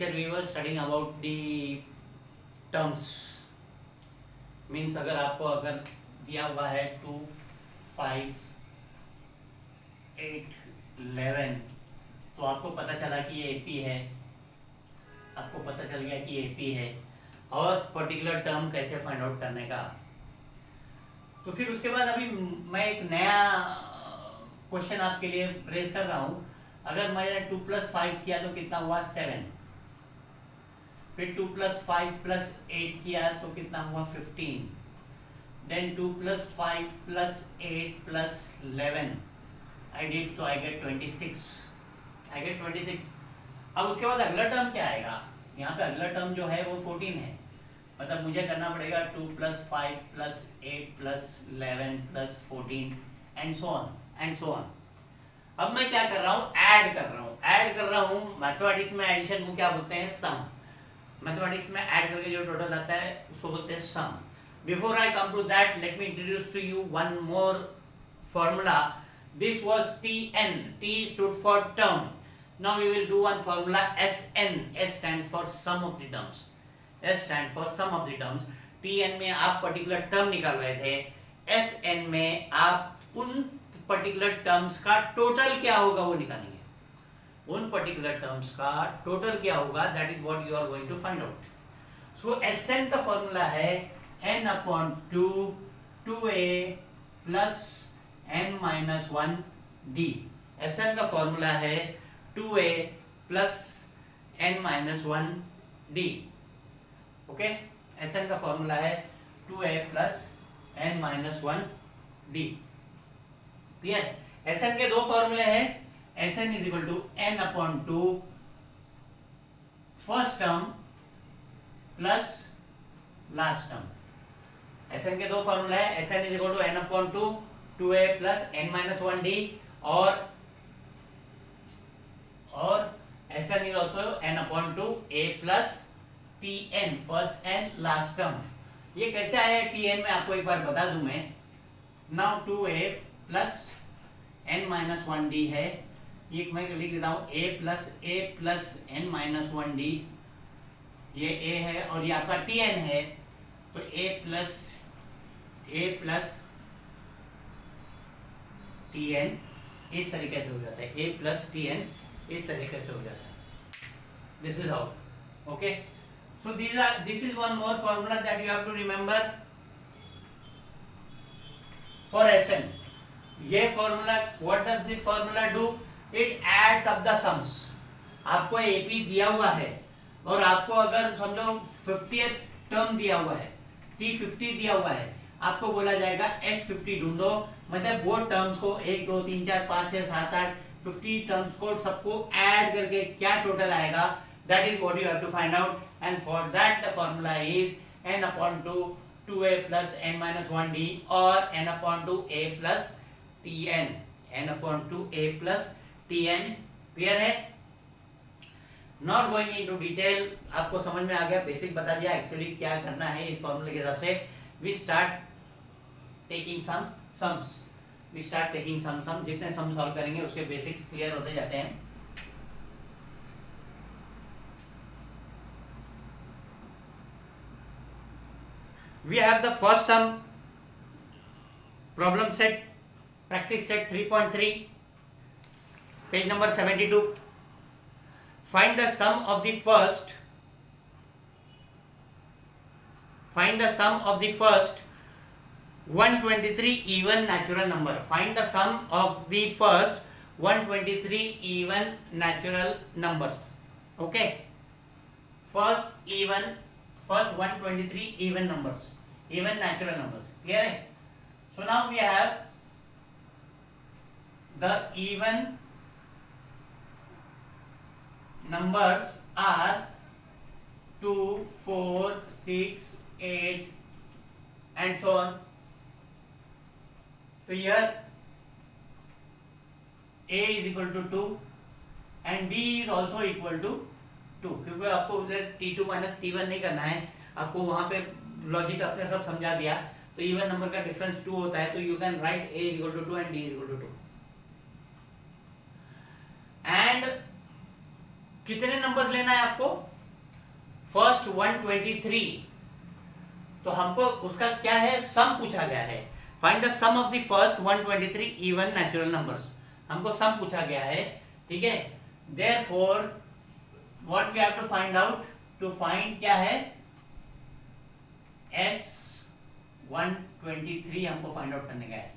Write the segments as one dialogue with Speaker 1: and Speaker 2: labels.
Speaker 1: Teacher we were studying about the terms means अगर दिया हुआ है 2, 5, 8, 11 तो आपको पता चला कि ये एपी है, आपको पता चल गया कि एपी है और पर्टिकुलर टर्म कैसे फाइंड आउट करने का। तो फिर उसके बाद अभी मैं एक नया क्वेश्चन आपके लिए रेज कर रहा हूँ। अगर मैंने 2 + 5 किया तो कितना हुआ 7, फिर 2 + 5 + 8 किया तो कितना हुआ 15, देन 2 + 5 + 8 + 11 I did तो I get 26, I get 26। अब उसके बाद अगला टर्म क्या आएगा, यहाँ पे अगला टर्म जो है वो 14 है, मतलब मुझे करना पड़ेगा 2 + 5 + 8 + 11 + 14 and so on and so on. अब मैं क्या कर रहा हूँ, ऐड कर रहा हूँ। मैथमेटिक्स में एडिशन को क्या बोलते हैं, सम। मैथमेटिक्स में ऐड करके जो टोटल आता है उसको बोलते हैं sum. Before I come to that, let me introduce to you one more formula. This was TN. T stood for term. Now we will do one formula SN. S stands for sum of the terms. S stands for sum of the terms. TN में आप particular term निकाल रहे थे, SN में आप उन particular terms का total क्या होगा वो निकालेंगे। उन पर्टिकुलर टर्म्स का टोटल क्या होगा, that is what you are going to find out. So SN का फॉर्मूला है n/2 2a + n-1d। SN का फॉर्मूला है 2a + n-1d। ओके, SN का फॉर्मूला है 2a + n-1d। क्लियर। SN के दो फॉर्मूले हैं, SN = n/2 first term plus last term. SN के दो फॉर्मूले हैं, SN = n/2 2a + n-1d और SN is also n/2 a + tn first and last term. ये कैसे आया है tn में आपको एक बार बता दूं मैं। नाउ 2a + n-1d है, ये मैं लिख देता हूँ a + n-1d, ये a है और ये आपका tn है, तो a + tn इस तरीके से हो जाता है, a + tn इस तरीके से हो जाता है। This is how. Okay, so this is one more formula that you have to remember for SN। ये formula, what does this formula do, it adds up the sums. आपको AP दिया हुआ है और आपको अगर समझो 50th टर्म दिया हुआ है, T50 दिया हुआ है, आपको बोला जाएगा S50 ढूंढो, मतलब वो टर्म्स को 1 2 3 4 5 6 7 8 50 टर्म्स को सबको ऐड करके क्या टोटल आएगा, that is what you have to find out. And for that the formula is n/2 2a + n-1d और n/2 a + tn, n/2 a + tn। Clear है? नॉट गोइंग इनटू डिटेल, आपको समझ में आ गया, बेसिक बता दिया एक्चुअली क्या करना है इस फॉर्मूले के हिसाब से। We start taking some sums, जितने सम सॉल्व करेंगे उसके बेसिक्स क्लियर होते जाते हैं। We have the first sum, problem set, practice set 3.3, page number 72। Find the sum of the first 123 even natural number. Find the sum of the first 123 even natural numbers. Okay, first 123 even numbers, even natural numbers. Clear है? So now we have the even numbers are 2 4 6 8 and so on. तो here a is equal to 2 and b is also equal to 2, क्योंकि आपको उधर t2 - t1 नहीं करना है, आपको वहां पे लॉजिक आपने सब समझा दिया। तो इवन नंबर का डिफरेंस 2 होता है, तो you can write a is equal to 2 and d is equal to 2। And कितने नंबर्स लेना है आपको, फर्स्ट 123, तो हमको उसका क्या है, सम पूछा गया है। Find the sum of the first 123 even natural numbers, हमको सम पूछा गया है, ठीक है। Therefore what we have to find out, to find क्या है, S 123 हमको फाइंड आउट करने का है।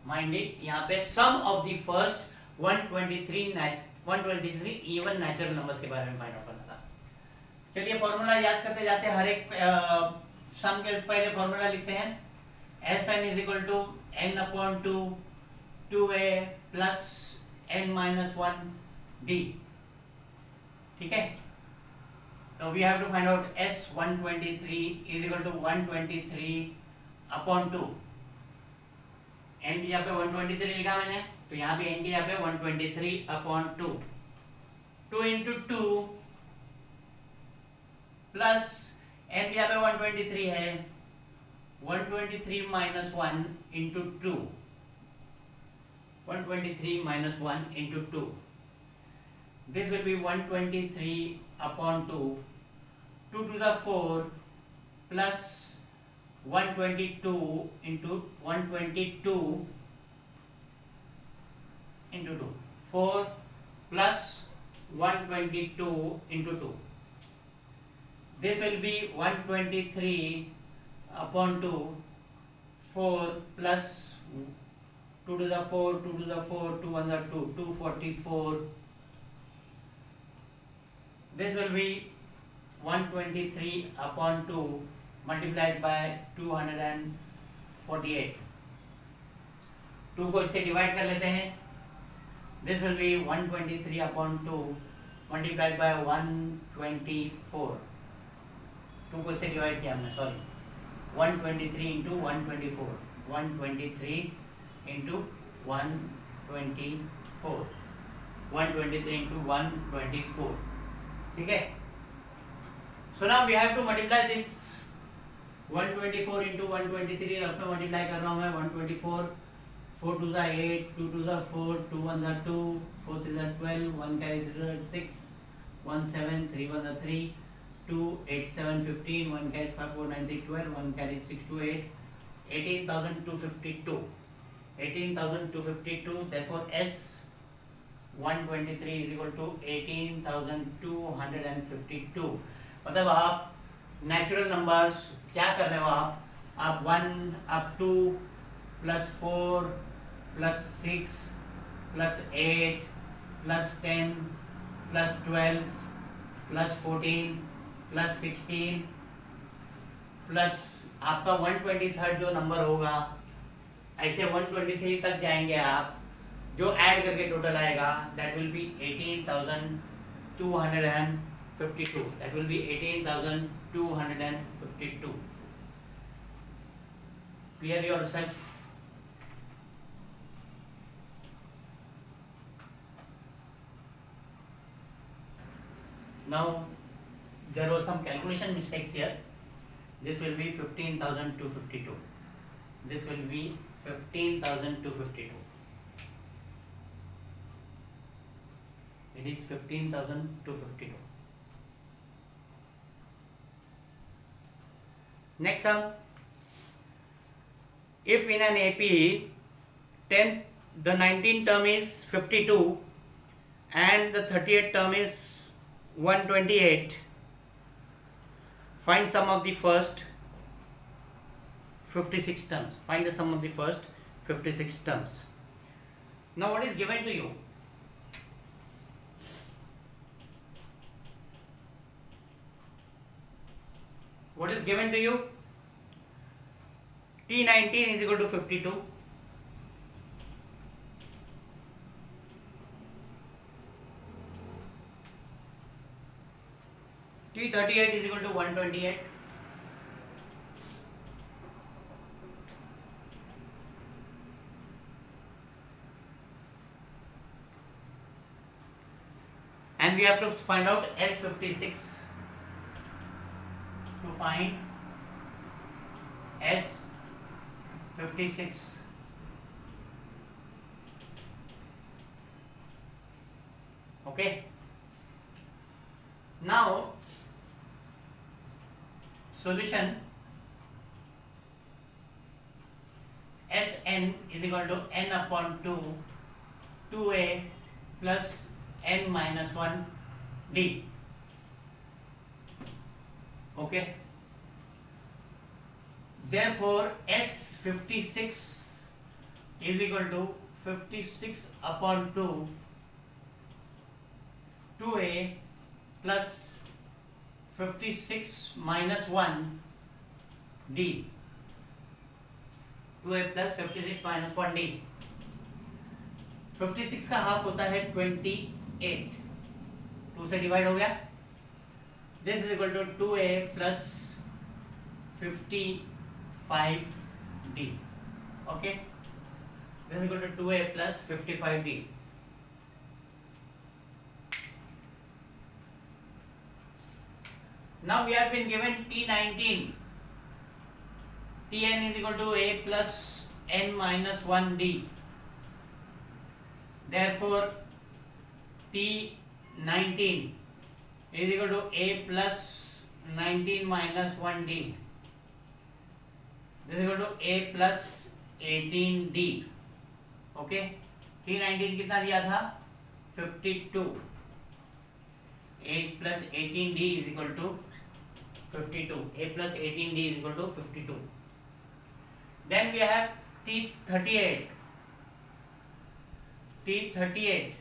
Speaker 1: माइंड इट, यहाँ पे sum of the first 123 even natural numbers के बारे में फाइंड आउट करना था। चलिए फॉर्मूला याद करते जाते हैं, हर एक सम के पहले फॉर्मूला लिखते हैं। Sn is equal to n upon 2a plus n minus 1d, ठीक है। तो we have to find out S 123 is equal to 123 upon 2, n यहाँ पे 123 लिखा मैंने, तो यहाँ पे n यहाँ पे 123 अपॉन 2, 2 इंटू 2 प्लस n यहाँ पे 123 है, 123 minus 1 into 2, 123 minus 1 into 2, this will be 123 upon 2, 2 to the 4 plus 122 into 122 into 2, 4 plus 122 into 2, this will be 123 upon 2, 4 plus 2 to the 4, 2 to the 4, 2 on the 2, 244. This will be 123 upon 2 multiplied by 248. 2 को इससे divide कर लेते हैं। This will be 123 upon 2 multiplied by 124. 2 को इससे divide किया हमने, sorry, 123 into 124, 123 into 124, 123 into 124, ठीक है। So now we have to multiply this 124 into 123, rough में मल्टीप्लाई कर रहा हूँ मैं। 124, 4 to the 8, 2 to the 4, 2 1 the 2, 4 3 the 12, 1 carry 0 6, 1 7, 3 1 the 3, 2 8 7 15, 1 carry 5 4 9 3 12, 1 carry 6 2 8, 18,252, 18,252, therefore S 123 is equal to 18,252। मतलब आप नेचुरल नंबर्स क्या कर रहे हो, आप 1 आप 2 plus 4 plus 6 plus 8 plus 10 plus 12 plus 14 plus 16 plus आपका 123 जो नंबर होगा, ऐसे 123 तक जाएंगे आप, जो ऐड करके टोटल आएगा that will be 18,252, that will be 18,252। Clear yourself? Now there was some calculation mistakes here. This will be 15,252. This will be 15,252. It is 15,252. Next sum. If in an AP 10 the 19th term is 52 and the 38th term is 128, find sum of the first 56 terms. Find the sum of the first 56 terms. Now what is given to you? What is given to you? T19 is equal to 52. T38 is equal to 128. And we have to find out S56. To find S56. Okay. Now solution Sn is equal to n upon 2 2a plus n minus 1 d. Okay, therefore S56 is equal to 56 upon 2 2a plus 56 minus 1 d. 2a plus 56 minus 1 d. 56 का half होता है 28, 2 से divide हो गया. This is equal to 2a plus 55d. Okay, this is equal to 2a plus 55d. Now we have been given T19. Tn is equal to a plus n minus 1d. Therefore, T19 is equal to a plus 19 minus 1d. This is equal to a plus 18d. Okay, T19 कितना दिया था? 52. 8 plus 18d is equal to 52. A plus 18d is equal to 52. Then we have T38. T38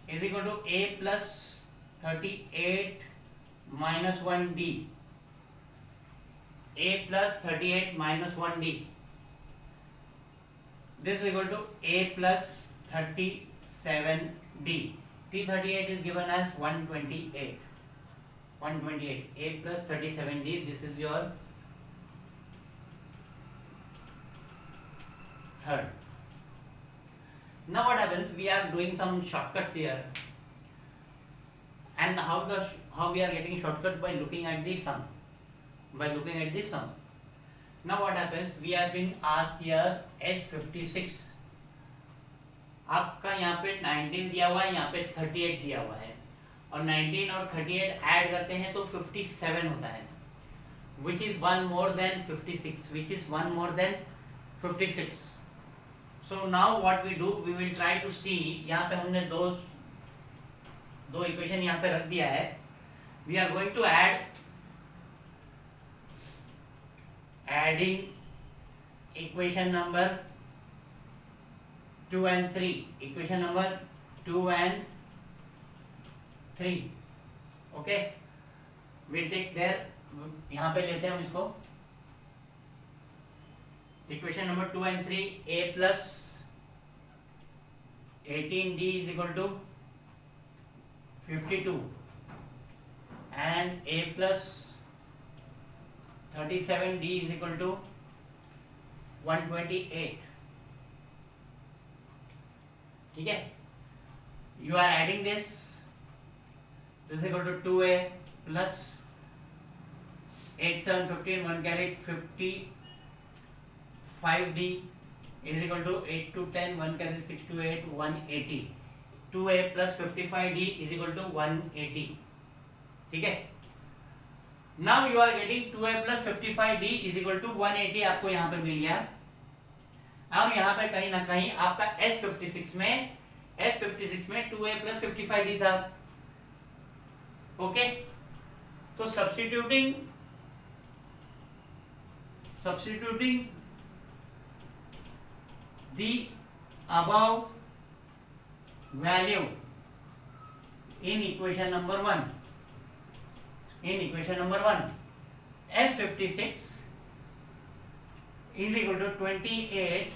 Speaker 1: is equal to a plus 38 minus 1d. A plus 38 minus 1d. This is equal to a plus 37d. T38 is given as 128. 128. A plus 37d. This is your third. Now what happens? We are doing some shortcuts here, and how we are getting shortcut by looking at the sum. Now what happens? We have been asked here S56. आपका यहाँ पे 19 दिया हुआ है, यहाँ पे 38 दिया हुआ है, और 19 और 38 ऐड करते हैं तो 57 होता है, which is one more than 56. So now what we do, we will try to see. यहाँ पे हमने दो इक्वेशन यहाँ पे रख दिया है. We are going to adding equation number 2 and 3. Equation number 2 and 3. Okay, we'll take there. यहाँ पे लेते हैं हम इसको. Equation number 2 and 3. A plus 18d is equal to 52 and a plus 37d is equal to 128. ठीक है, you are adding this. This is equal to 2a plus 8 7 15 1 carry 55d is equal to 8 to 10 1 carry 6 to 8 180. 2a plus 55d is equal to 180. ठीक है, now you are getting 2a plus 55d is equal to 180. आपको यहाँ पे मिल गया. अब यहाँ पे कहीं ना कहीं आपका S56 में 2a plus 55d था. ओके, तो substituting the above value in equation number 1. S56 is equal to 28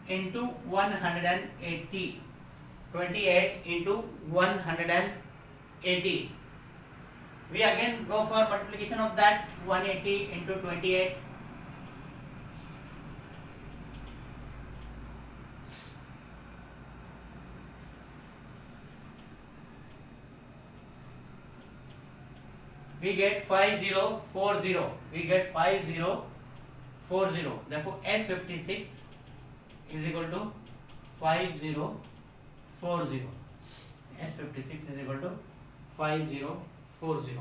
Speaker 1: into 180. 28 into 180. We again go for multiplication of that. 180 into 28. We get 5040. Therefore S56 is equal to 5040. S56 is equal to 5040.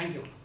Speaker 1: Thank you.